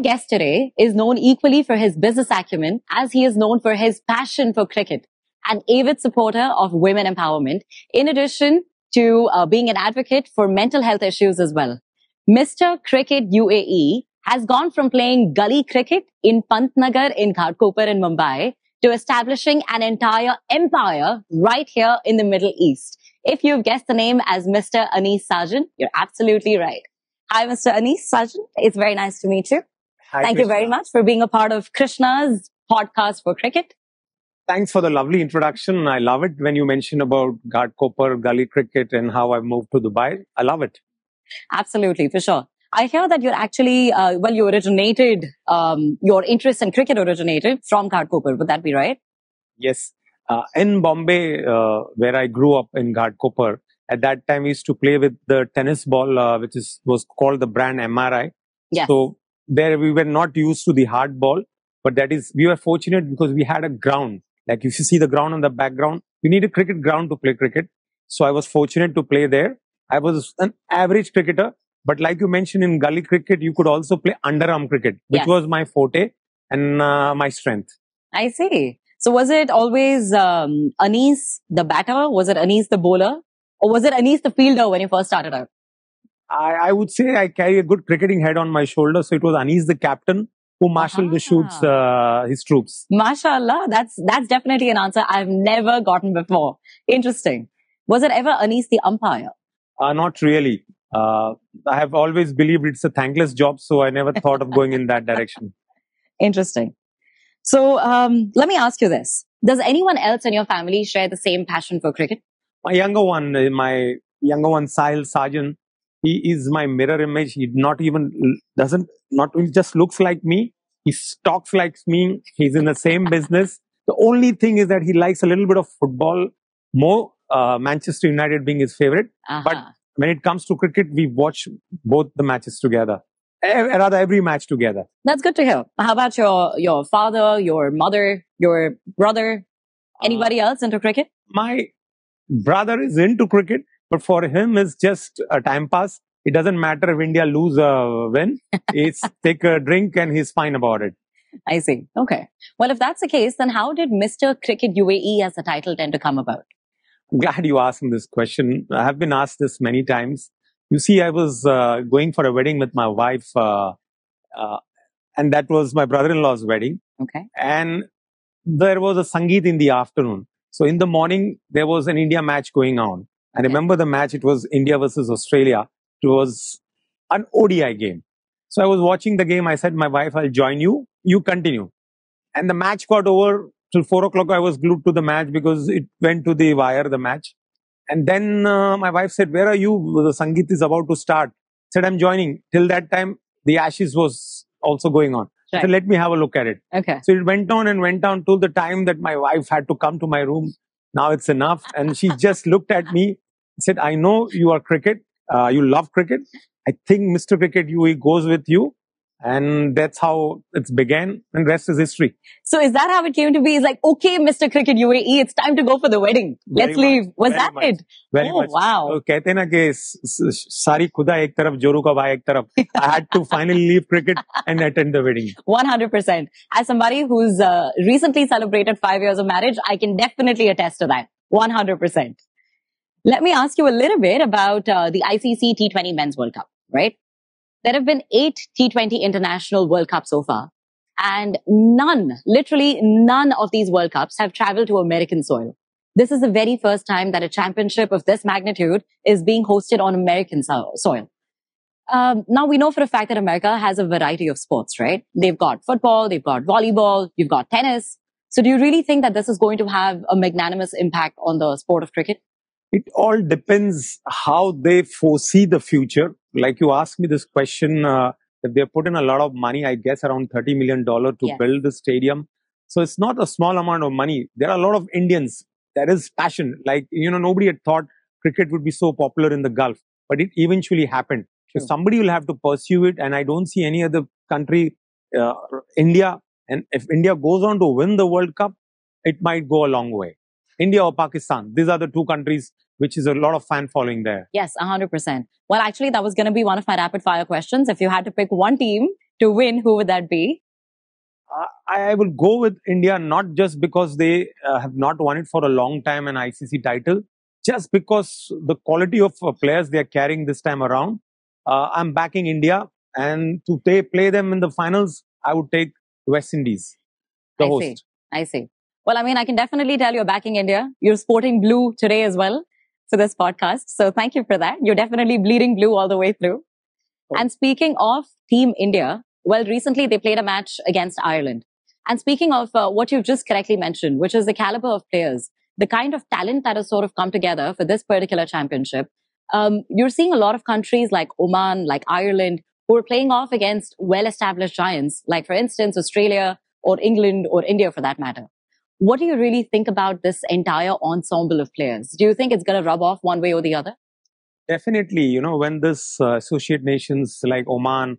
guest today is known equally for his business acumen as he is known for his passion for cricket, an avid supporter of women empowerment, in addition to being an advocate for mental health issues as well. Mr. Cricket UAE has gone from playing gully cricket in Pantnagar in Ghatkopar in Mumbai to establishing an entire empire right here in the Middle East. If you've guessed the name as Mr. Anis Sajan, you're absolutely right. Hi, Mr. Anis Sajan. It's very nice to meet you. Hi, Thank Krishna. you very much for being a part of Krishna's podcast for cricket. Thanks for the lovely introduction. I love it when you mention about Ghatkopar, gully cricket and how I moved to Dubai. I love it. Absolutely, for sure. I hear that you're actually, you originated, your interest in cricket originated from Ghatkopar. Would that be right? Yes. In Bombay, where I grew up in Ghatkopar, at that time we used to play with the tennis ball, which was called the brand MRI. Yes. So there we were not used to the hard ball, but we were fortunate because we had a ground. Like if you see the ground on the background, you need a cricket ground to play cricket. So I was fortunate to play there. I was an average cricketer, but like you mentioned in gully cricket, you could also play underarm cricket, which was my forte and my strength. I see. So was it always Anis the batter? Was it Anis the bowler? Or was it Anis the fielder when you first started out? I would say I carry a good cricketing head on my shoulder. So it was Anis the captain who marshaled the shoots, his troops. MashaAllah, that's definitely an answer I've never gotten before. Interesting. Was it ever Anis the umpire? Not really. I have always believed it's a thankless job, so I never thought of going in that direction. Interesting. So let me ask you this. Does anyone else in your family share the same passion for cricket? My younger one, Sahil Sajan, he is my mirror image. He not only just looks like me, he talks like me. He's in the same business. The only thing is that he likes a little bit of football more, Manchester United being his favorite. But when it comes to cricket, we watch both the matches together. Rather, every match together. That's good to hear. How about your father, your mother, your brother? Anybody else into cricket? My brother is into cricket, but for him, it's just a time pass. It doesn't matter if India lose or win. It's take a drink and he's fine about it. I see. Okay. Well, if that's the case, then how did Mr. Cricket UAE as the title tend to come about? I'm glad you asked me this question. I have been asked this many times. You see, I was going for a wedding with my wife, and that was my brother-in-law's wedding. Okay. And there was a Sangeet in the afternoon. So in the morning, there was an India match going on. I remember the match, it was India versus Australia. It was an ODI game. So I was watching the game. I said, my wife, I'll join you. You continue. And the match got over till 4 o'clock. I was glued to the match because it went to the wire, the match. And then my wife said, where are you? The Sangeet is about to start. I said, I'm joining. Till that time, the Ashes was also going on. Right. So let me have a look at it. Okay. So it went on and went on till the time that my wife had to come to my room. Now it's enough. And she just looked at me, said, I know you are cricket. You love cricket. I think Mr. Cricket UAE goes with you. And that's how it began, and rest is history. So is that how it came to be? It's like, okay, Mr. Cricket UAE, it's time to go for the wedding. Let's leave. Was that it? Very much. Wow. So, कहते हैं ना कि सारी खुदा एक तरफ, जोरू का भाई एक तरफ. I had to finally leave cricket and attend the wedding. 100%. As somebody who's recently celebrated 5 years of marriage, I can definitely attest to that. 100%. Let me ask you a little bit about the ICC T20 Men's World Cup, right? There have been 8 T20 International World Cups so far, and literally none of these World Cups have traveled to American soil. This is the very first time that a championship of this magnitude is being hosted on American soil. Now, we know for a fact that America has a variety of sports, right? They've got football, they've got volleyball, you've got tennis. So do you really think that this is going to have a magnanimous impact on the sport of cricket? It all depends how they foresee the future. Like you asked me this question, that they put in a lot of money, I guess around $30 million to build the stadium. So it's not a small amount of money. There are a lot of Indians. There is passion. Like, nobody had thought cricket would be so popular in the Gulf, but it eventually happened. So somebody will have to pursue it. And I don't see any other country, India. And if India goes on to win the World Cup, it might go a long way. India or Pakistan, these are the two countries which is a lot of fan following there. Yes, 100%. Well, actually, that was going to be one of my rapid fire questions. If you had to pick one team to win, who would that be? I will go with India, not just because they have not won it for a long time, an ICC title, just because the quality of players they are carrying this time around. I'm backing India, and to play them in the finals, I would take West Indies, the host. I see. Well, I mean, I can definitely tell you're backing India. You're sporting blue today as well for this podcast. So thank you for that. You're definitely bleeding blue all the way through. Oh. And speaking of Team India, well, recently they played a match against Ireland. And speaking of what you've just correctly mentioned, which is the caliber of players, the kind of talent that has sort of come together for this particular championship, you're seeing a lot of countries like Oman, like Ireland, who are playing off against well-established giants, like, for instance, Australia or England or India for that matter. What do you really think about this entire ensemble of players? Do you think it's going to rub off one way or the other? Definitely. When this associate nations like Oman,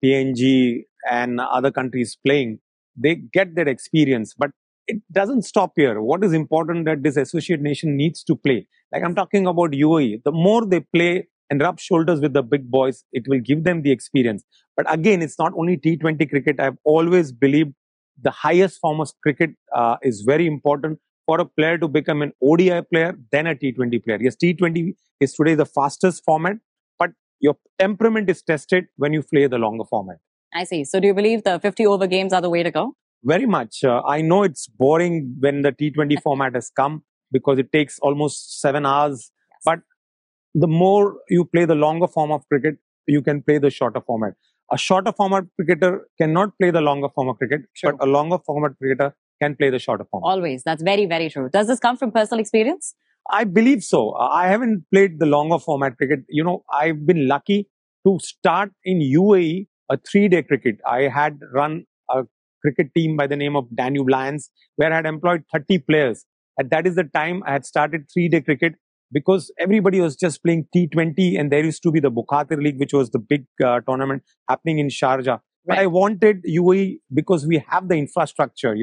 PNG and other countries playing, they get that experience. But it doesn't stop here. What is important that this associate nation needs to play. Like I'm talking about UAE. The more they play and rub shoulders with the big boys, it will give them the experience. But again, it's not only T20 cricket. I've always believed the highest form of cricket is very important for a player to become an ODI player, then a T20 player. Yes, T20 is today the fastest format, but your temperament is tested when you play the longer format. I see. So do you believe the 50-over games are the way to go? Very much. I know it's boring when the T20 format has come because it takes almost 7 hours. Yes. But the more you play the longer form of cricket, you can play the shorter format. A shorter format cricketer cannot play the longer form of cricket, True. But a longer format cricketer can play the shorter form. Always. That's very, very true. Does this come from personal experience? I believe so. I haven't played the longer format cricket. I've been lucky to start in UAE a 3-day cricket. I had run a cricket team by the name of Danube Lions, where I had employed 30 players. And that is the time I had started 3-day cricket because everybody was just playing T20 and there used to be the Bukhatir League, which was the big tournament happening in Sharjah. Right. But I wanted UAE because we have the infrastructure,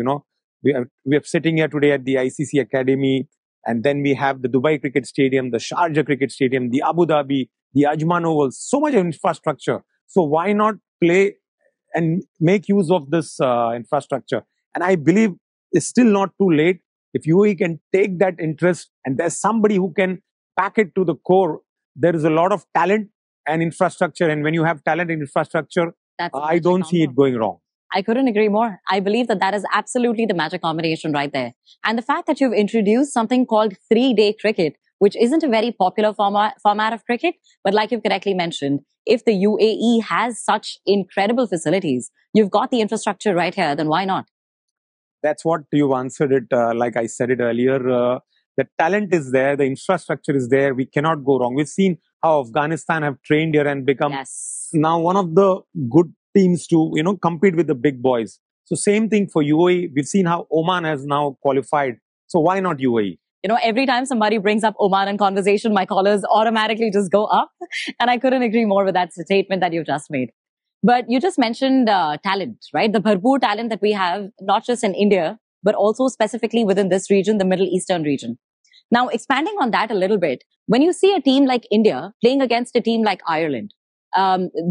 We are sitting here today at the ICC Academy, and then we have the Dubai Cricket Stadium, the Sharjah Cricket Stadium, the Abu Dhabi, the Ajman Oval, so much infrastructure. So why not play and make use of this infrastructure? And I believe it's still not too late. If UAE can take that interest and there's somebody who can pack it to the core, there is a lot of talent and infrastructure. And when you have talent and infrastructure, I don't see it going wrong. I couldn't agree more. I believe that is absolutely the magic combination right there. And the fact that you've introduced something called 3-day cricket, which isn't a very popular format of cricket, but like you've correctly mentioned, if the UAE has such incredible facilities, you've got the infrastructure right here, then why not? That's what you answered it. Like I said it earlier, the talent is there, the infrastructure is there. We cannot go wrong. We've seen how Afghanistan have trained here and become now one of the good teams to compete with the big boys. So same thing for UAE. We've seen how Oman has now qualified. So why not UAE? Every time somebody brings up Oman in conversation, my collars automatically just go up. And I couldn't agree more with that statement that you've just made. But you just mentioned talent, right? The bharpoor talent that we have, not just in India, but also specifically within this region, the Middle Eastern region. Now, expanding on that a little bit, when you see a team like India playing against a team like Ireland,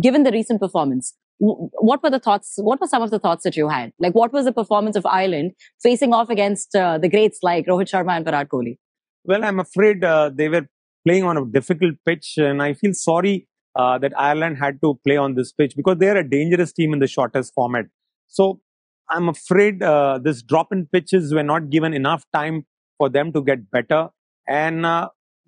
given the recent performance, what were the thoughts? What were some of the thoughts that you had? Like, what was the performance of Ireland facing off against the greats like Rohit Sharma and Virat Kohli? Well, I'm afraid they were playing on a difficult pitch, and I feel sorry that Ireland had to play on this pitch because they are a dangerous team in the shortest format. So I'm afraid this drop in pitches were not given enough time for them to get better, and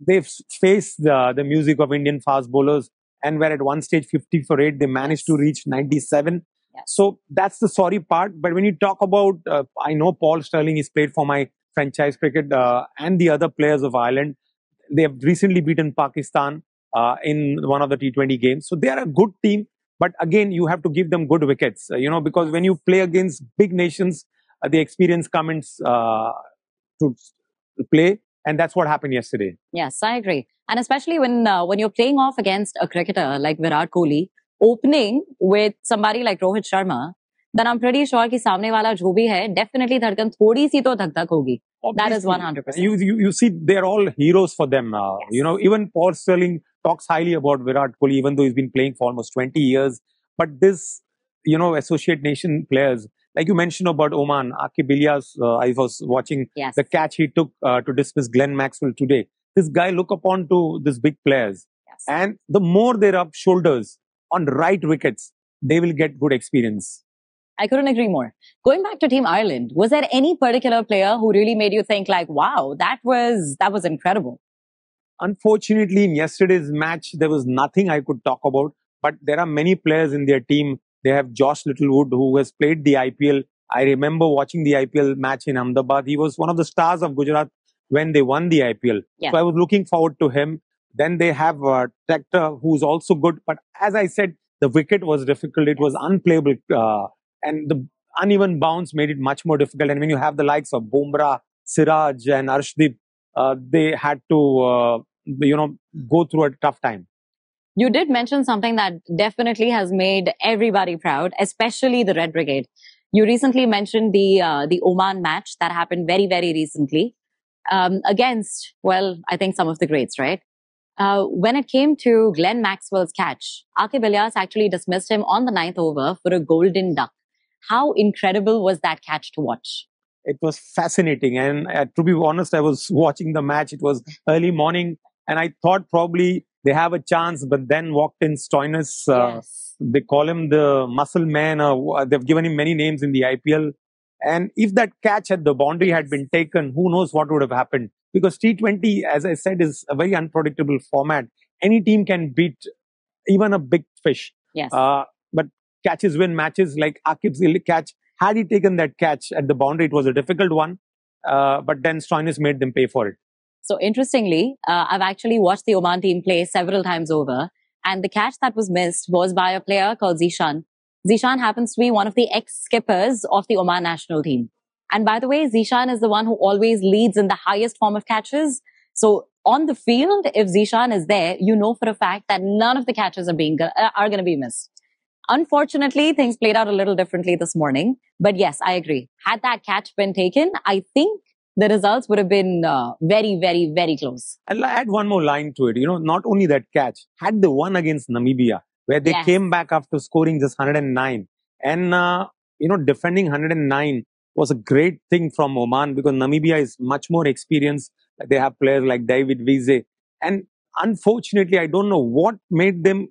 they've faced the music of Indian fast bowlers. And where at one stage 50 for 8, they managed to reach 97. Yes. So that's the sorry part. But when you talk about, I know Paul Sterling is played for my franchise cricket and the other players of Ireland. They have recently beaten Pakistan in one of the T20 games. So they are a good team. But again, you have to give them good wickets, because when you play against big nations, the experience comes to play. And that's what happened yesterday. Yes, I agree. And especially when you're playing off against a cricketer like Virat Kohli, opening with somebody like Rohit Sharma, then I'm pretty sure कि सामने वाला जो भी है, definitely धड़कन थोड़ी सी तो धक-धक होगी. That is 100%. You see, they're all heroes for them. Yes. Even Paul Sterling talks highly about Virat Kohli, even though he's been playing for almost 20 years. But this associate nation players. Like you mentioned about Oman, Akib Ilyas, I was watching the catch he took to dismiss Glenn Maxwell today. This guy look upon to these big players. And the more they rub shoulders on right wickets, they will get good experience. I couldn't agree more. Going back to Team Ireland, was there any particular player who really made you think like, wow, that was incredible? Unfortunately, in yesterday's match, there was nothing I could talk about. But there are many players in their team. They have Josh Littlewood, who has played the IPL. I remember watching the IPL match in Ahmedabad. He was one of the stars of Gujarat when they won the IPL. So I was looking forward to him. Then they have Tractor, who's also good. But as I said, the wicket was difficult. It was unplayable. And the uneven bounce made it much more difficult. And when you have the likes of Bumrah, Siraj and Arshdeep, they had to, go through a tough time. You did mention something that definitely has made everybody proud, especially the Red Brigade. You recently mentioned the Oman match that happened very, very recently against, well, I think some of the greats, right? When it came to Glenn Maxwell's catch, Akib Ilyas actually dismissed him on the 9th over for a golden duck. How incredible was that catch to watch? It was fascinating. And to be honest, I was watching the match. It was early morning and I thought probably they have a chance, but then walked in Stoinis. They call him the muscle man. They've given him many names in the IPL. And if that catch at the boundary had been taken, who knows what would have happened? Because T20, as I said, is a very unpredictable format. Any team can beat even a big fish. But catches win matches. Like Akib's catch, had he taken that catch at the boundary, it was a difficult one. But then Stoinis made them pay for it. So interestingly, I've actually watched the Oman team play several times over. And the catch that was missed was by a player called Zishan. Zishan happens to be one of the ex-skippers of the Oman national team. And by the way, Zishan is the one who always leads in the highest form of catches. So on the field, if Zishan is there, you know for a fact that none of the catches are going to be missed. Unfortunately, things played out a little differently this morning. But yes, I agree. Had that catch been taken, I think the results would have been very, very, very close. I'll add one more line to it. Not only that catch, had they won against Namibia, where they came back after scoring just 109. And, defending 109 was a great thing from Oman because Namibia is much more experienced. They have players like David Wiese. And unfortunately, I don't know what made them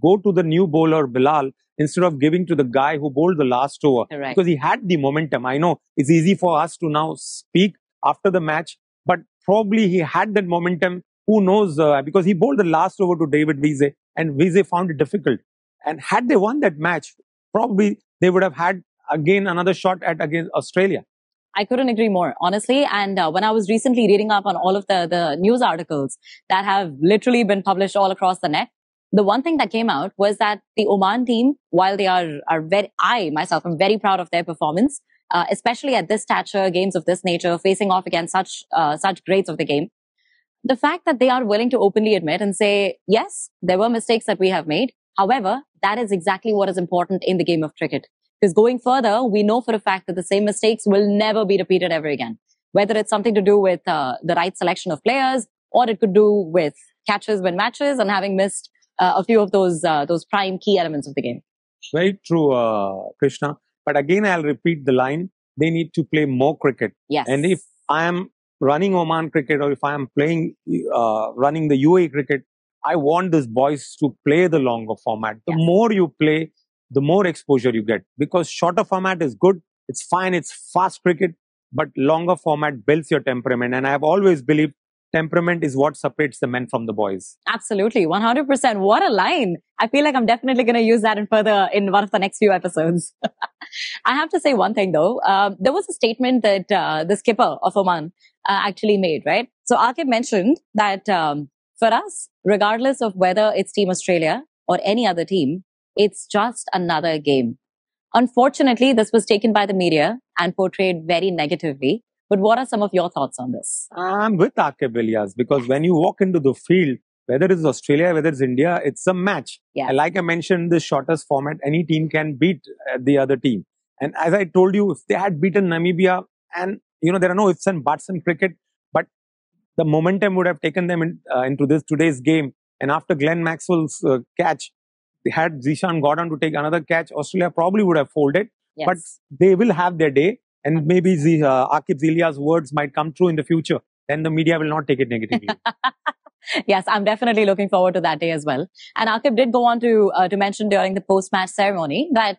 go to the new bowler, Bilal, instead of giving to the guy who bowled the last over. Because he had the momentum. I know it's easy for us to now speak after the match, but probably he had that momentum. Who knows? Because he bowled the last over to David Wiese and Wiese found it difficult. And had they won that match, probably they would have had again another shot against Australia. I couldn't agree more, honestly. And when I was recently reading up on all of the news articles that have literally been published all across the net, the one thing that came out was that the Oman team, while they are very, I myself am very proud of their performance, especially at this stature, games of this nature, facing off against such greats of the game. The fact that they are willing to openly admit and say, yes, there were mistakes that we have made. However, that is exactly what is important in the game of cricket. Because going further, we know for a fact that the same mistakes will never be repeated ever again. Whether it's something to do with the right selection of players, or it could do with catches win matches and having missed a few of those prime key elements of the game. Very true, Krishna. But again, I'll repeat the line. They need to play more cricket. Yes. And if I am running Oman cricket or if I am playing, running the UAE cricket, I want these boys to play the longer format. The more you play, the more exposure you get. Because shorter format is good. It's fine. It's fast cricket. But longer format builds your temperament. And I have always believed temperament is what separates the men from the boys. Absolutely. 100%. What a line. I feel like I'm definitely going to use that in one of the next few episodes. I have to say one thing though. There was a statement that the skipper of Oman actually made, right? So Akib mentioned that for us, regardless of whether it's Team Australia or any other team, it's just another game. Unfortunately, this was taken by the media and portrayed very negatively. But what are some of your thoughts on this? I'm with Akib Ilyas because when you walk into the field, whether it's Australia, whether it's India, it's a match. And like I mentioned, the shortest format, any team can beat the other team. And as I told you, if they had beaten Namibia, and there are no ifs and buts in cricket, but the momentum would have taken them into today's game. And after Glenn Maxwell's catch, had Zishan gone on to take another catch, Australia probably would have folded. Yes. But they will have their day, and maybe Akib Zilia's words might come true in the future. Then the media will not take it negatively. Yes, I'm definitely looking forward to that day as well. And Akib did go on to mention during the post-match ceremony that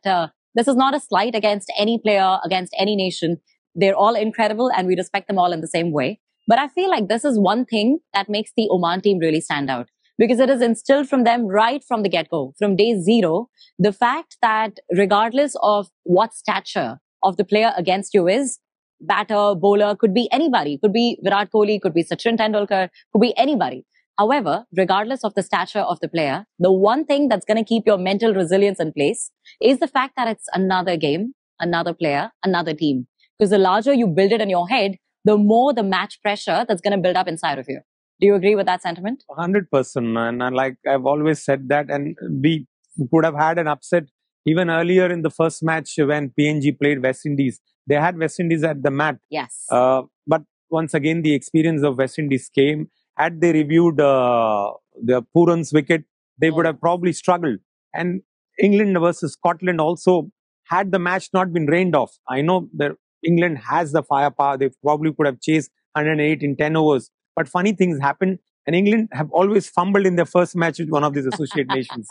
this is not a slight against any player, against any nation. They're all incredible, and we respect them all in the same way. But I feel like this is one thing that makes the Oman team really stand out, because it is instilled from them right from the get-go, from day zero, the fact that regardless of what stature of the player against you is, batter, bowler, could be anybody, could be Virat Kohli, could be Sachin Tendulkar, could be anybody. However, regardless of the stature of the player, the one thing that's going to keep your mental resilience in place is the fact that it's another game, another player, another team. Because the larger you build it in your head, the more the match pressure that's going to build up inside of you. Do you agree with that sentiment? 100%. And like I've always said that, and we could have had an upset even earlier in the first match when PNG played West Indies. They had West Indies at the mat. Yes. But once again, the experience of West Indies came. Had they reviewed the Puran's wicket, they would have probably struggled. And England versus Scotland also, had the match not been rained off. I know that England has the firepower. They probably could have chased 108 in 10 overs. But funny things happen. And England have always fumbled in their first match with one of these associate nations.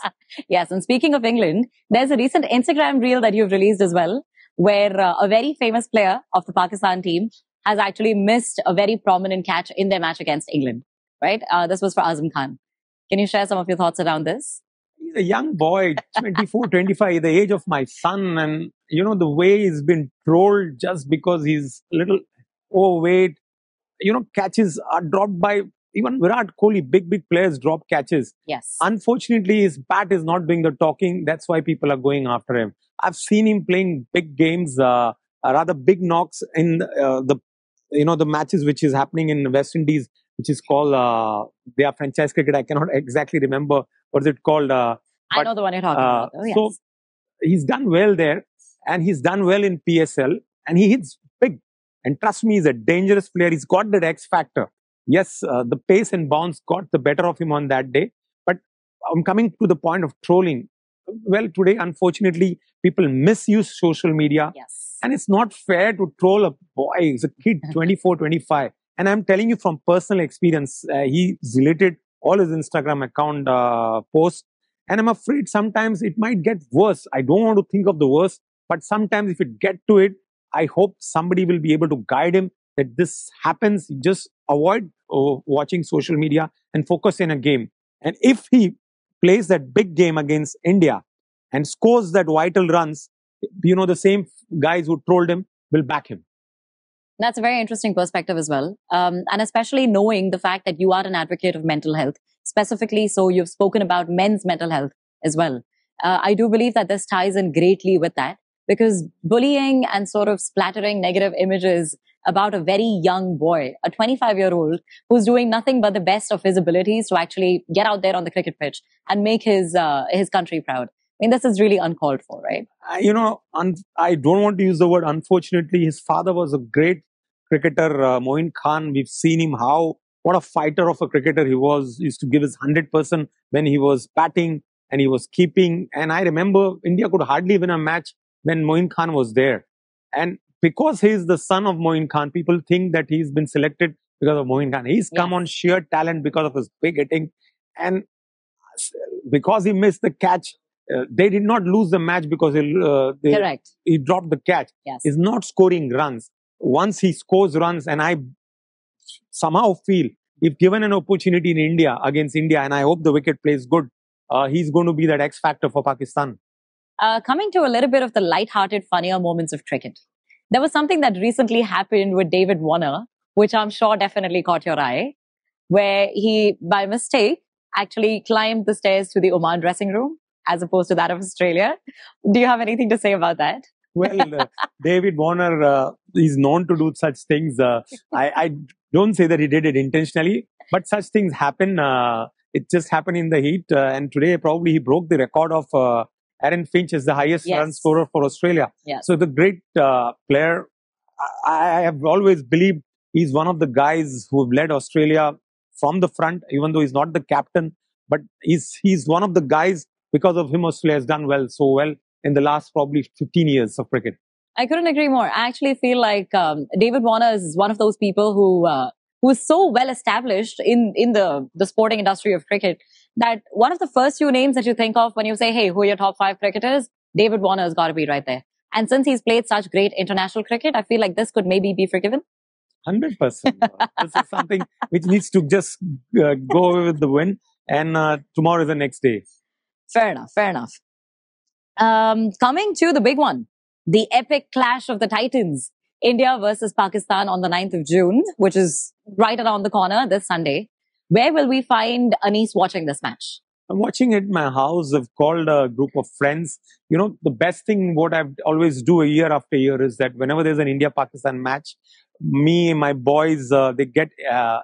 Yes. And speaking of England, there's a recent Instagram reel that you've released as well, where a very famous player of the Pakistan team has actually missed a very prominent catch in their match against England. Right? This was for Azam Khan. Can you share some of your thoughts around this? He's a young boy, 24, 25, the age of my son. And, you know, the way he's been trolled just because he's a little overweight. You know, catches are dropped by even Virat Kohli. Big players drop catches. Yes. Unfortunately, his bat is not doing the talking. That's why people are going after him. I've seen him playing big games, rather big knocks in the matches which is happening in West Indies, which is called their franchise cricket. I cannot exactly remember what is it called. I know the one you're talking about. Oh, yes. So he's done well there, and he's done well in PSL, and he hits big. And trust me, he's a dangerous player. He's got that X factor. Yes, the pace and bounce got the better of him on that day. But I'm coming to the point of trolling. Well, today, unfortunately, people misuse social media. Yes. And it's not fair to troll a boy. He's a kid, 24, 25. And I'm telling you from personal experience, he deleted all his Instagram account posts. And I'm afraid sometimes it might get worse. I don't want to think of the worst. But sometimes if it get to it, I hope somebody will be able to guide him that this happens. Just avoid watching social media and focus in a game. And if he plays that big game against India and scores that vital runs, you know, the same guys who trolled him will back him. That's a very interesting perspective as well. And especially knowing the fact that you are an advocate of mental health, specifically, so you've spoken about men's mental health as well. I do believe that this ties in greatly with that, because bullying and sort of splattering negative images about a very young boy, a 25-year-old who's doing nothing but the best of his abilities to actually get out there on the cricket pitch and make his country proud. I mean, this is really uncalled for, right? You know, I don't want to use the word unfortunately. His father was a great cricketer, Moin Khan. We've seen him what a fighter of a cricketer he was. He used to give his 100% when he was batting and he was keeping. And I remember India could hardly win a match when Moin Khan was there. And because he's the son of Moin Khan, people think that he's been selected because of Moin Khan. He's come on sheer talent because of his big hitting. And because he missed the catch, they did not lose the match because he dropped the catch. Yes. He's not scoring runs. Once he scores runs, and I somehow feel if given an opportunity in India against India, and I hope the wicket plays good, he's going to be that X factor for Pakistan. Coming to a little bit of the light-hearted, funnier moments of cricket. There was something that recently happened with David Warner, which I'm sure definitely caught your eye, where he, by mistake, actually climbed the stairs to the Oman dressing room as opposed to that of Australia. Do you have anything to say about that? Well, David Warner is known to do such things. I don't say that he did it intentionally, but such things happen. It just happened in the heat. And today, probably he broke the record of Aaron Finch as the highest run scorer for Australia. Yes. So the great player, I have always believed he's one of the guys who have led Australia from the front, even though he's not the captain. But he's one of the guys because of him, Australia has done so well in the last probably 15 years of cricket. I couldn't agree more. I actually feel like David Warner is one of those people who is so well established in the sporting industry of cricket that one of the first few names that you think of when you say, hey, who are your top 5 cricketers? David Warner has got to be right there. And since he's played such great international cricket, I feel like this could maybe be forgiven. 100%. This is something which needs to just go with the win. And tomorrow is the next day. Fair enough. Fair enough. Coming to the big one, the epic clash of the Titans, India versus Pakistan on the 9th of June, which is right around the corner this Sunday. Where will we find Anis watching this match? I'm watching it at my house. I've called a group of friends. You know, the best thing what I always do year after year is that whenever there's an India-Pakistan match, me and my boys, they get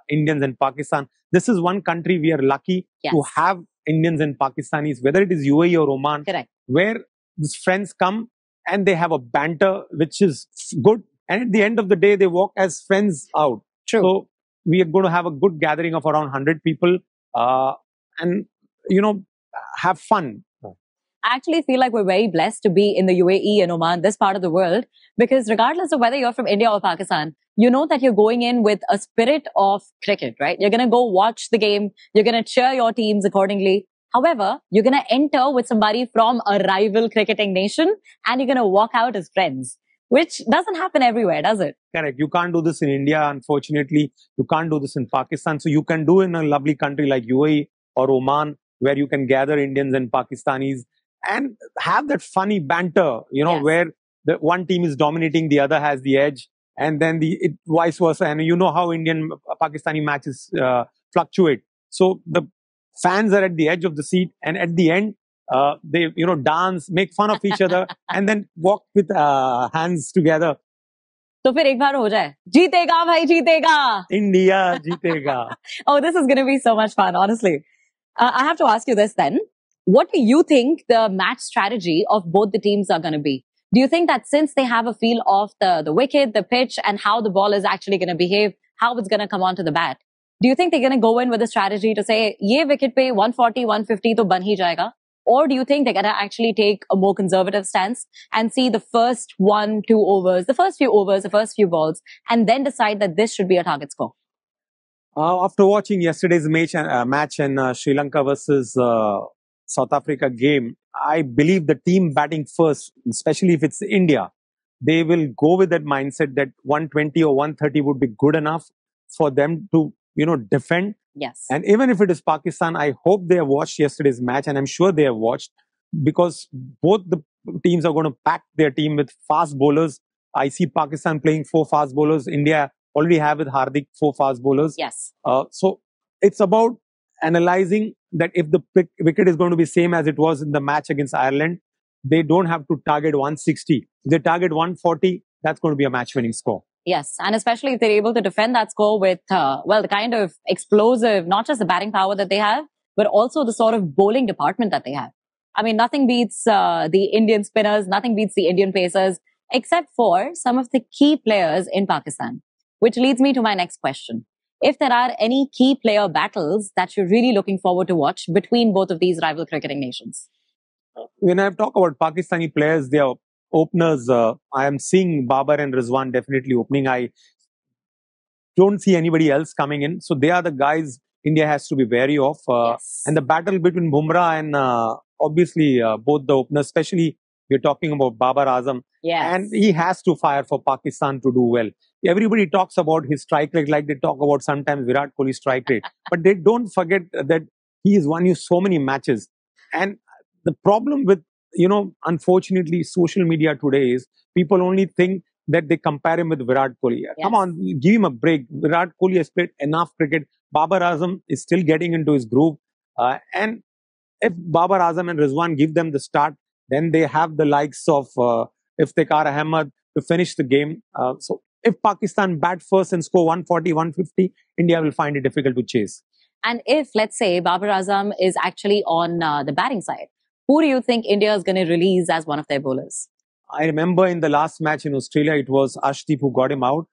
Indians and Pakistan. This is one country we are lucky to have Indians and Pakistanis, whether it is UAE or Oman, correct, where these friends come and they have a banter, which is good. And at the end of the day, they walk as friends out. True. So we are going to have a good gathering of around 100 people and, you know, have fun. I actually feel like we're very blessed to be in the UAE and Oman, this part of the world, because regardless of whether you're from India or Pakistan, you know that you're going in with a spirit of cricket, right? You're going to go watch the game. You're going to cheer your teams accordingly. However, you're going to enter with somebody from a rival cricketing nation and you're going to walk out as friends, which doesn't happen everywhere, does it? Correct. You can't do this in India, unfortunately. You can't do this in Pakistan. So you can do in a lovely country like UAE or Oman, where you can gather Indians and Pakistanis and have that funny banter, you know, where the one team is dominating, the other has the edge, and then vice versa. And you know how Indian Pakistani matches fluctuate. So the fans are at the edge of the seat, and at the end, they, you know, dance, make fun of each other, and then walk with hands together. तो फिर एक बार हो जाए, जीतेगा भाई जीतेगा, India जीतेगा. Oh, this is going to be so much fun, honestly. I have to ask you this then. What do you think the match strategy of both the teams are going to be? Do you think that since they have a feel of the wicket, the pitch, and how the ball is actually going to behave, how it's going to come onto the bat, do you think they're going to go in with a strategy to say, ye wicket pe 140, 150 to ban hi jayega? Or do you think they're going to actually take a more conservative stance and see the first 1-2 overs, the first few overs, the first few balls, and then decide that this should be a target score? After watching yesterday's match in Sri Lanka versus South Africa game, I believe the team batting first, especially if it's India, they will go with that mindset that 120 or 130 would be good enough for them to, you know, defend. Yes. And even if it is Pakistan, I hope they have watched yesterday's match, and I'm sure they have watched, because both the teams are going to pack their team with fast bowlers. I see Pakistan playing 4 fast bowlers. India already have with Hardik 4 fast bowlers. Yes. So it's about analyzing that if the wicket is going to be same as it was in the match against Ireland, they don't have to target 160. If they target 140, that's going to be a match-winning score. Yes, and especially if they're able to defend that score with, the kind of explosive, not just the batting power that they have, but also the sort of bowling department that they have. I mean, nothing beats the Indian spinners, nothing beats the Indian pacers, except for some of the key players in Pakistan. Which leads me to my next question. If there are any key player battles that you're really looking forward to watch between both of these rival cricketing nations? When I talk about Pakistani players, they are openers. I am seeing Babar and Rizwan definitely opening. I don't see anybody else coming in. So they are the guys India has to be wary of. And the battle between Bumrah and obviously both the openers, especially we're talking about Babar Azam. Yes. And he has to fire for Pakistan to do well. Everybody talks about his strike rate like they talk about sometimes Virat Kohli's strike rate. But they don't forget that he has won you so many matches. And the problem with, you know, unfortunately, social media today is people only think that they compare him with Virat Kohli. Yes. Come on, give him a break. Virat Kohli has played enough cricket. Babar Azam is still getting into his groove. And if Babar Azam and Rizwan give them the start, then they have the likes of Iftikhar Ahmed to finish the game. So if Pakistan bat first and score 140, 150, India will find it difficult to chase. And if, let's say, Babar Azam is actually on the batting side, who do you think India is going to release as one of their bowlers? I remember in the last match in Australia, it was Arshdeep who got him out.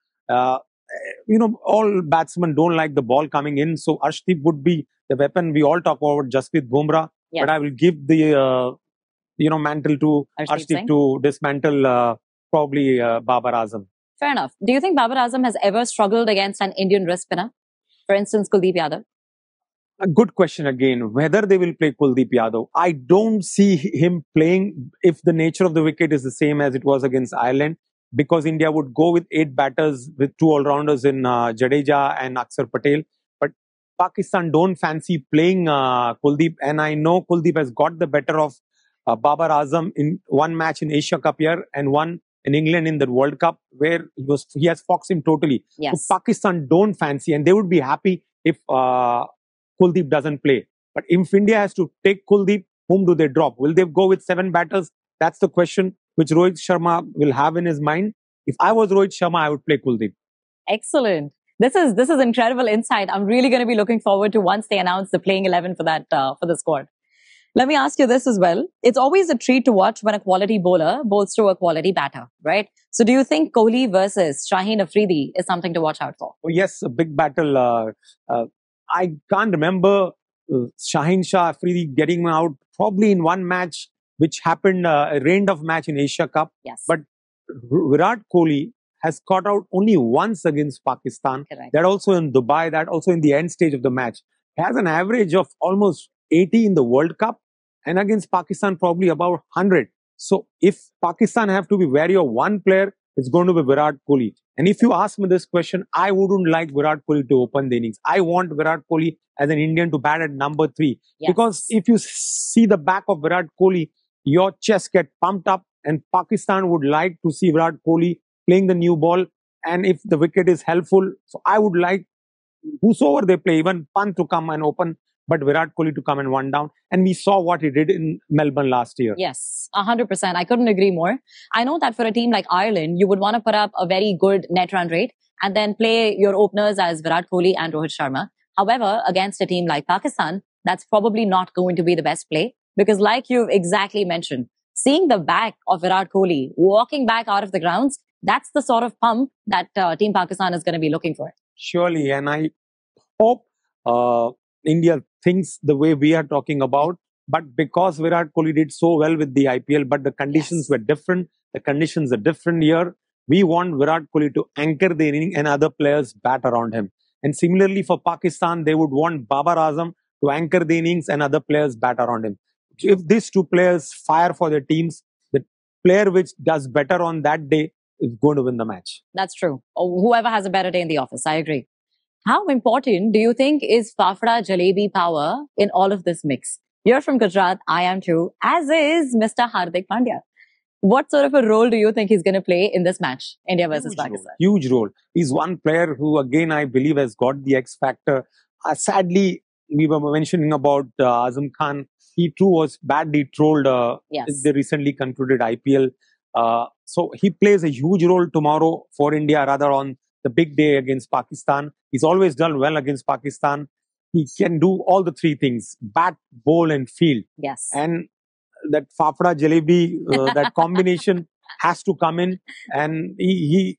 You know, all batsmen don't like the ball coming in. So Arshdeep would be the weapon. We all talk about Jasprit Bumrah. Yes. but I will give the mantle to Arshdeep to dismantle probably Babar Azam. Fair enough. Do you think Babar Azam has ever struggled against an Indian wrist spinner? For instance, Kuldeep Yadav? A good question again, whether they will play Kuldeep Yadav. I don't see him playing if the nature of the wicket is the same as it was against Ireland, because India would go with 8 batters with 2 all-rounders in Jadeja and Akshar Patel. But Pakistan don't fancy playing Kuldeep, and I know Kuldeep has got the better of Babar Azam in one match in Asia Cup here and one in England in the World Cup, where he has foxed him totally. Yes. So Pakistan don't fancy, and they would be happy if Kuldeep doesn't play. But if India has to take Kuldeep, whom do they drop? Will they go with 7 batters? That's the question which Rohit Sharma will have in his mind. If I was Rohit Sharma, I would play Kuldeep. Excellent. This is incredible insight. I'm really going to be looking forward to once they announce the playing 11 for that for the squad. Let me ask you this as well. It's always a treat to watch when a quality bowler bowls to a quality batter, right? So do you think Kohli versus Shaheen Afridi is something to watch out for? Oh, yes, a big battle. I can't remember Shaheen Shah Afridi getting out probably in one match, which happened, a rained-off match in Asia Cup. Yes. But Virat Kohli has caught out only once against Pakistan. Correct. That also in Dubai, that also in the end stage of the match. He has an average of almost 80 in the World Cup, and against Pakistan probably about 100. So if Pakistan have to be wary of one player, it's going to be Virat Kohli. And if you ask me this question, I wouldn't like Virat Kohli to open the innings. I want Virat Kohli as an Indian to bat at number 3. Yes. Because if you see the back of Virat Kohli, your chest get pumped up, and Pakistan would like to see Virat Kohli playing the new ball. And if the wicket is helpful, so I would like whosoever they play, even Pant to come and open, but Virat Kohli to come and one down. And we saw what he did in Melbourne last year. Yes, 100%. I couldn't agree more. I know that for a team like Ireland, you would want to put up a very good net run rate and then play your openers as Virat Kohli and Rohit Sharma. However, against a team like Pakistan, that's probably not going to be the best play, because like you've exactly mentioned, seeing the back of Virat Kohli walking back out of the grounds, that's the sort of pump that Team Pakistan is going to be looking for. Surely, and I hope India thinks the way we are talking about, but because Virat Kohli did so well with the IPL, but the conditions were different, the conditions are different here, we want Virat Kohli to anchor the inning and other players bat around him. And similarly for Pakistan, they would want Babar Azam to anchor the innings and other players bat around him. If these two players fire for their teams, the player which does better on that day is going to win the match. That's true. Or whoever has a better day in the office. I agree. How important do you think is Fafda Jalebi power in all of this mix? You're from Gujarat, I am too, as is Mr. Hardik Pandya. What sort of a role do you think he's going to play in this match, India versus Pakistan? Huge role. He's one player who, again, I believe has got the X factor. Sadly, we were mentioning about Azam Khan. He too was badly trolled in the recently concluded IPL. So he plays a huge role tomorrow for India, rather on the big day against Pakistan. He's always done well against Pakistan. He can do all the 3 things: bat, bowl and field. Yes. And that Fafda Jalebi, that combination has to come in, and he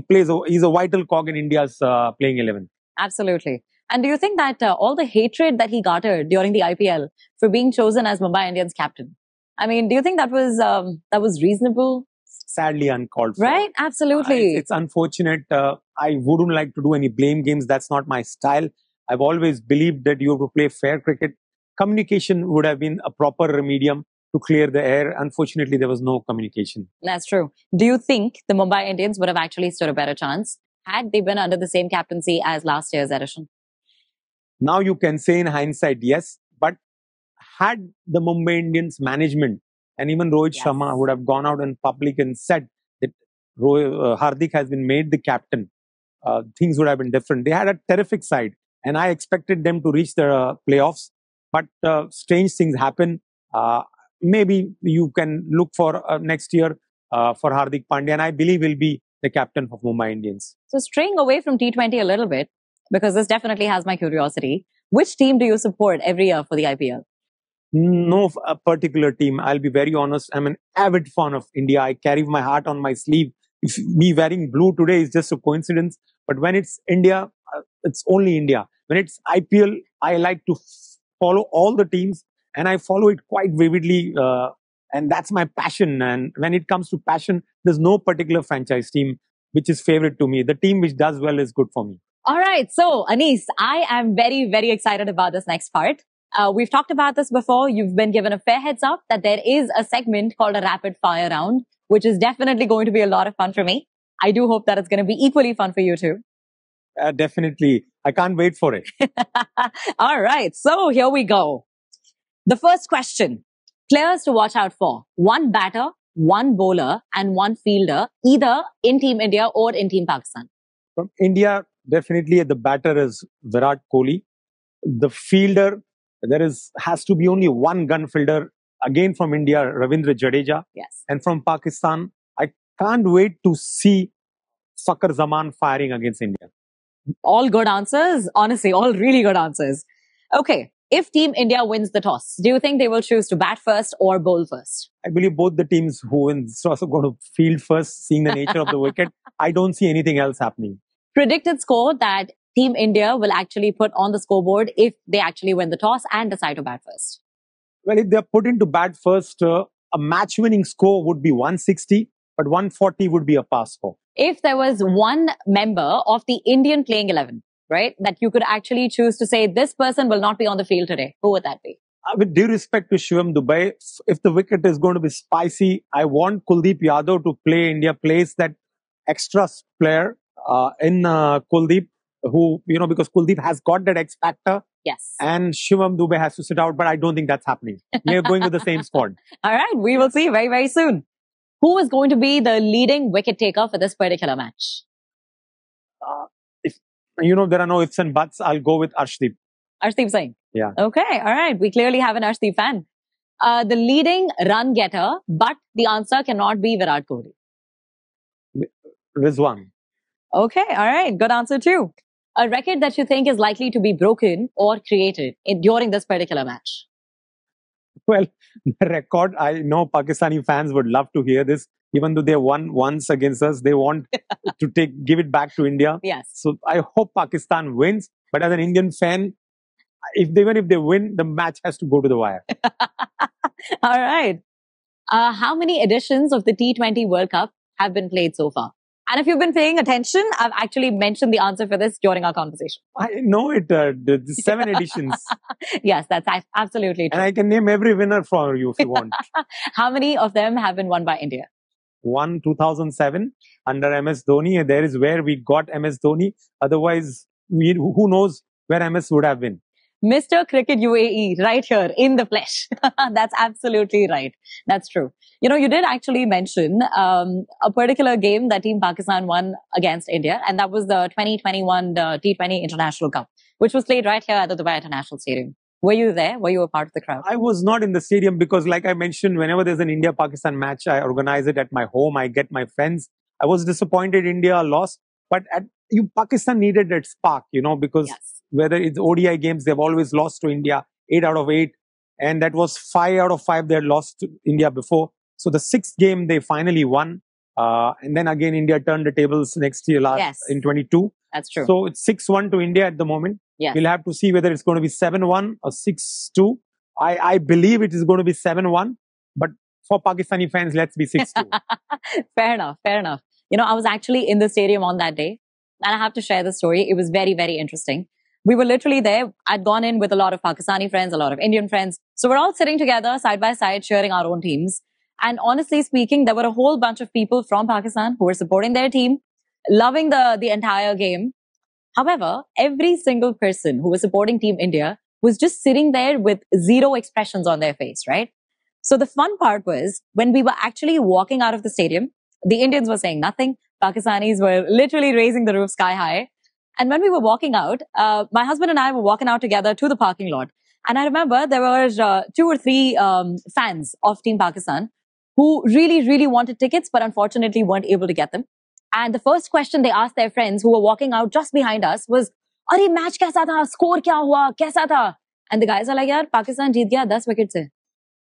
plays, he's a vital cog in India's playing 11. Absolutely. And do you think that all the hatred that he garnered during the IPL for being chosen as Mumbai Indians captain, I mean, do you think that was reasonable? Sadly uncalled for. Right? Absolutely. It's unfortunate. I wouldn't like to do any blame games. That's not my style. I've always believed that you have to play fair cricket. Communication would have been a proper medium to clear the air. Unfortunately, there was no communication. That's true. Do you think the Mumbai Indians would have actually stood a better chance had they been under the same captaincy as last year's edition? Now you can say in hindsight, yes. But had the Mumbai Indians management and even Rohit Sharma would have gone out in public and said that Hardik has been made the captain, things would have been different. They had a terrific side, and I expected them to reach the playoffs. But strange things happen. Maybe you can look for next year for Hardik Pandya, and I believe he'll be the captain of Mumbai Indians. So straying away from T20 a little bit, because this definitely has my curiosity, which team do you support every year for the IPL? No particular team. I'll be very honest. I'm an avid fan of India. I carry my heart on my sleeve. If me wearing blue today is just a coincidence. But when it's India, it's only India. When it's IPL, I like to follow all the teams and I follow it quite vividly. And that's my passion. And when it comes to passion, there's no particular franchise team which is favorite to me. The team which does well is good for me. All right. So, Anis, I am very, very excited about this next part. We've talked about this before. You've been given a fair heads up that there is a segment called a rapid fire round, which is definitely going to be a lot of fun for me. I do hope that it's going to be equally fun for you too. Definitely. I can't wait for it. All right. So here we go. The first question. Players to watch out for. One batter, one bowler, and one fielder, either in Team India or in Team Pakistan. From India, definitely the batter is Virat Kohli. The fielder, has to be only one gun fielder. Again from India, Ravindra Jadeja. Yes. And from Pakistan, I can't wait to see Fakhar Zaman firing against India. All good answers. Honestly, all really good answers. Okay. If Team India wins the toss, do you think they will choose to bat first or bowl first? I believe both the teams who win are also going to field first, seeing the nature of the wicket. I don't see anything else happening. Predicted score that Team India will actually put on the scoreboard if they actually win the toss and decide to bat first. Well, if they're put into bat first, a match-winning score would be 160, but 140 would be a pass score. If there was one member of the Indian playing 11, right, that you could actually choose to say this person will not be on the field today, who would that be? With due respect to Shivam Dube, if the wicket is going to be spicy, I want Kuldeep Yadav to play. India plays that extra player in Kuldeep, who, because Kuldeep has got that X factor. Yes. And Shivam Dube has to sit out, but I don't think that's happening. We are going with the same squad. All right, we will see very, very soon. Who is going to be the leading wicket taker for this particular match? If there are no ifs and buts, I'll go with Arshdeep. Arshdeep Singh? Yeah. Okay, all right. We clearly have an Arshdeep fan. The leading run getter, but the answer cannot be Virat Kohli. Rizwan. Okay, all right. Good answer too. A record that you think is likely to be broken or created during this particular match? Well, the record, I know Pakistani fans would love to hear this. Even though they won once against us, they want to give it back to India. Yes. So I hope Pakistan wins. But as an Indian fan, even if they win, the match has to go to the wire. All right. How many editions of the T20 World Cup have been played so far? And if you've been paying attention, I've actually mentioned the answer for this during our conversation. I know it. The 7 editions. Yes, that's absolutely true. And I can name every winner for you if you want. How many of them have been won by India? One 2007 under MS Dhoni. There is where we got MS Dhoni. Otherwise, who knows where MS would have been. Mr. Cricket UAE, right here in the flesh. That's absolutely right. That's true. You did actually mention a particular game that Team Pakistan won against India, and that was the 2021 T20 International Cup, which was played right here at the Dubai International Stadium. Were you there? Were you a part of the crowd? I was not in the stadium because, like I mentioned, whenever there's an India-Pakistan match, I organize it at my home. I get my friends. I was disappointed India lost, but Pakistan needed that spark, because whether it's ODI games, they've always lost to India 8 out of 8. And that was 5 out of 5 they had lost to India before. So the 6th game, they finally won. And then again, India turned the tables next year in 22. That's true. So it's 6-1 to India at the moment. Yes. We'll have to see whether it's going to be 7-1 or 6-2. I believe it is going to be 7-1. But for Pakistani fans, let's be 6-2. Fair enough. Fair enough. I was actually in the stadium on that day. And I have to share the story. It was very, very interesting. We were literally there. I'd gone in with a lot of Pakistani friends, a lot of Indian friends. So we're all sitting together side by side, cheering our own teams. And honestly speaking, there were a whole bunch of people from Pakistan who were supporting their team, loving the entire game. However, every single person who was supporting Team India was just sitting there with zero expressions on their face, right? So the fun part was when we were actually walking out of the stadium, the Indians were saying nothing. Pakistanis were literally raising the roof sky high. And when we were walking out, my husband and I were walking out together to the parking lot. And I remember there were 2 or 3 fans of Team Pakistan who really, really wanted tickets, but unfortunately weren't able to get them. And the first question they asked their friends who were walking out just behind us was, "Arey, match kaisa tha? Score kya hua? Kaisa tha?" And the guys are like, "Yaar, Pakistan jeet gaya 10 wickets se."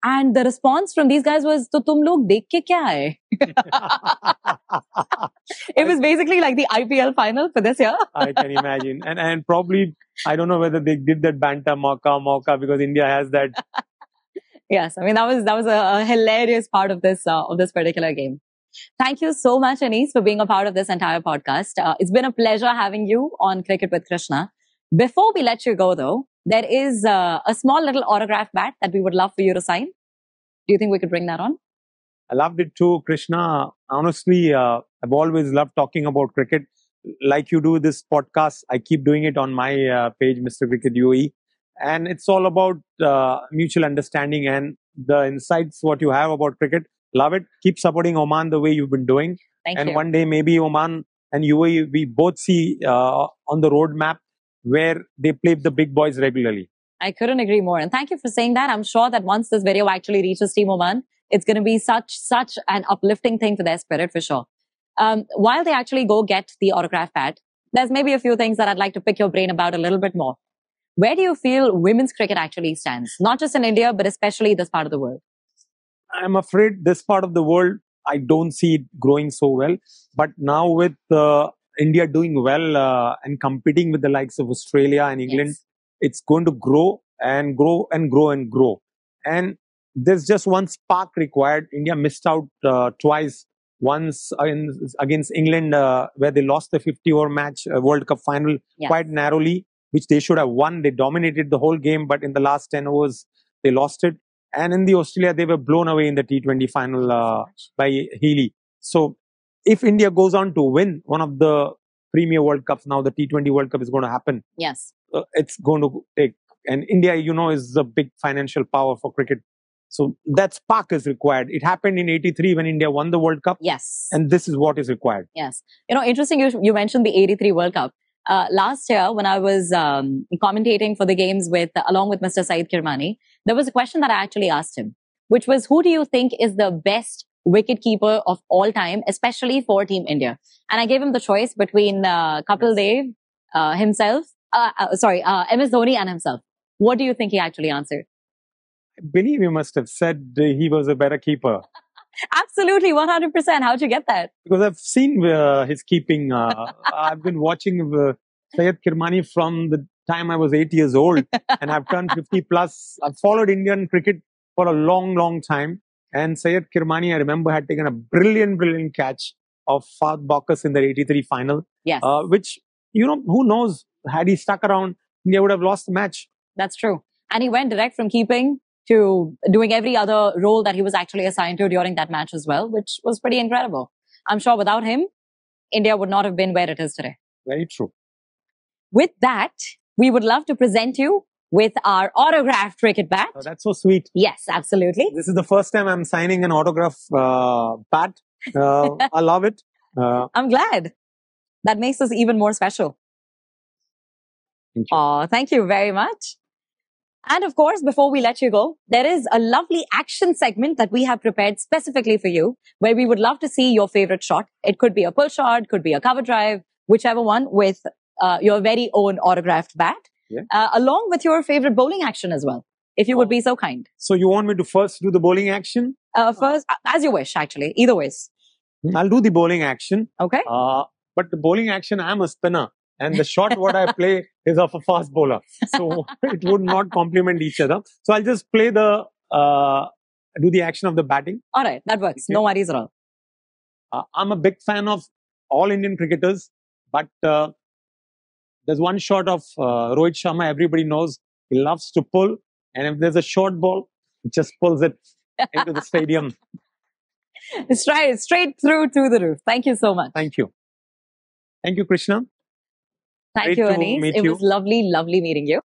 And the response from these guys was, "To tum log dekh ke kya aaye?" It was basically like the IPL final for this year. I can imagine. And probably, I don't know whether they did that banter mauka because India has that Yes, I mean that was a hilarious part of this particular game. Thank you so much, Anis, for being a part of this entire podcast. It's been a pleasure having you on Cricket with Krishna. Before we let you go, though, there is a small little autograph bat that we would love for you to sign. Do you think we could bring that on? I loved it too, Krishna. Honestly, I've always loved talking about cricket. Like you do this podcast, I keep doing it on my page, Mr. Cricket UAE. And it's all about mutual understanding and the insights what you have about cricket. Love it. Keep supporting Oman the way you've been doing. Thank you. And one day maybe Oman and UAE, we both see on the roadmap where they play the big boys regularly. I couldn't agree more. And thank you for saying that. I'm sure that once this video actually reaches Team Oman, it's going to be such an uplifting thing for their spirit for sure. While they actually go get the autograph pad, there's maybe a few things that I'd like to pick your brain about a little bit more. Where do you feel women's cricket actually stands? Not just in India, but especially this part of the world. I'm afraid this part of the world, I don't see it growing so well. But now with India doing well and competing with the likes of Australia and England, yes, it's going to grow and grow and grow and grow. And there's just one spark required. India missed out twice. Once against England, where they lost the 50-over match World Cup final, yes, quite narrowly, which they should have won. They dominated the whole game, but in the last 10 overs, they lost it. And in the Australia, they were blown away in the T20 final by Healy. So if India goes on to win one of the Premier World Cups, now the T20 World Cup is going to happen. Yes. It's going to take, and India, is a big financial power for cricket. So that spark is required. It happened in '83 when India won the World Cup. Yes. And this is what is required. Yes. Interesting you mentioned the '83 World Cup. Last year, when I was commentating for the games along with Mr. Saeed Kirmani, there was a question that I actually asked him, which was, who do you think is the best wicketkeeper of all time, especially for Team India? And I gave him the choice between Kapil Dev, himself, MS Dhoni and himself. What do you think he actually answered? I believe he must have said he was a better keeper. Absolutely, 100%. How'd you get that? Because I've seen his keeping. I've been watching Syed Kirmani from the time I was 8 years old, and I've turned 50 plus. I've followed Indian cricket for a long time. And Syed Kirmani, I remember, had taken a brilliant catch of Fahd Baucus in the '83 final. Yes. Which, who knows, had he stuck around, India would have lost the match. That's true. And he went direct from keeping to doing every other role that he was actually assigned to during that match as well, which was pretty incredible. I'm sure without him, India would not have been where it is today. Very true. With that, we would love to present you with our autographed cricket bat. Oh, that's so sweet. Yes, absolutely. This is the first time I'm signing an autograph bat. I love it. I'm glad. That makes us even more special. Thank you. Thank you very much. And of course, before we let you go, there is a lovely action segment that we have prepared specifically for you, where we would love to see your favorite shot. It could be a pull shot, could be a cover drive, whichever one, with your very own autographed bat, yeah, along with your favorite bowling action as well, if you would be so kind. So you want me to first do the bowling action? First, as you wish, actually. Either ways. I'll do the bowling action. Okay. But the bowling action, I'm a spinner. And the shot what I play is of a fast bowler. So it would not complement each other. So I'll just play do the action of the batting. All right, that works. Okay. No worries at all. I'm a big fan of all Indian cricketers, but there's one shot of Rohit Sharma everybody knows. He loves to pull. And if there's a short ball, he just pulls it into the stadium. Straight through to the roof. Thank you so much. Thank you. Thank you, Krishna. Thank you, Anis. It was lovely meeting you.